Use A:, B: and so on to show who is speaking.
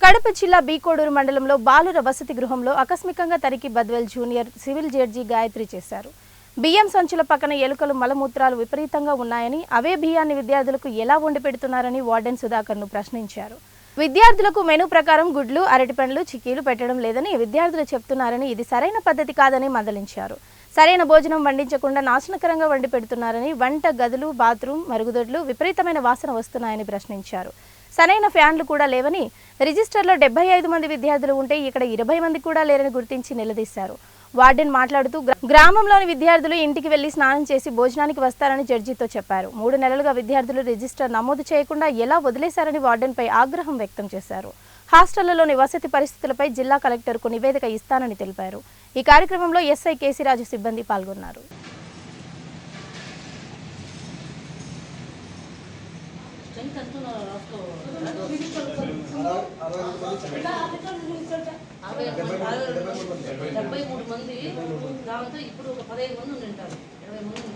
A: కడప జిల్లా బీకోడూరు మండలంలో బాలుర వసతి గృహంలో ఆకస్మికంగా తరికి Badvel junior civil judge Gayatri చేశారు. బియ్యం సంచుల పక్కన ఎలుకలు మలమూత్రాలు విపరీతంగా ఉన్నాయని, అవే బియ్యాన్ని విద్యార్థులకు ఎలా వండి పెడుతున్నారని వార్డెన్ సుధాకర్ను ప్రశ్నించారు. విద్యార్థులకు మెనూ ప్రకారం గుడ్లు, అరటిపండ్లు, చిక్కీలు పెట్టడం లేదని విద్యార్థులు చెప్తున్నారని, ఇది సరైన పద్ధతి కాదని మందలించారు. సరైన భోజనం వండించకుండా నాశనకరంగా వండి పెడుతున్నారని, వంట గదులు, బాత్రూమ్, మరుగుదొడ్లు విపరీతమైన వాసన వస్తున్నాయని ప్రశ్నించారు. సరైన ఫ్యాన్లు కూడా లేవని, రిజిస్టర్లో 75 మంది విద్యార్థులు ఉంటే ఇక్కడ 20 మంది కూడా లేరని గుర్తించి నిలదీశారు. వార్డెన్ మాట్లాడుతూ గ్రామంలోని విద్యార్థులు ఇంటికి వెళ్లి స్నానం చేసి భోజనానికి వస్తారని జడ్జితో చెప్పారు. 3 నెలలుగా విద్యార్థులు రిజిస్టర్ నమోదు చేయకుండా ఎలా వదిలేశారని వార్డెన్పై ఆగ్రహం వ్యక్తం చేశారు. హాస్టళ్లలోని వసతి పరిస్థితులపై జిల్లా కలెక్టర్కు నివేదిక ఇస్తానని తెలిపారు. ఈ కార్యక్రమంలో ఎస్ఐ కేసీరాజు సిబ్బంది పాల్గొన్నారు.
B: మంది దాంతో ఇప్పుడు ఒక 15 మంది ఉంటారు. 20 మంది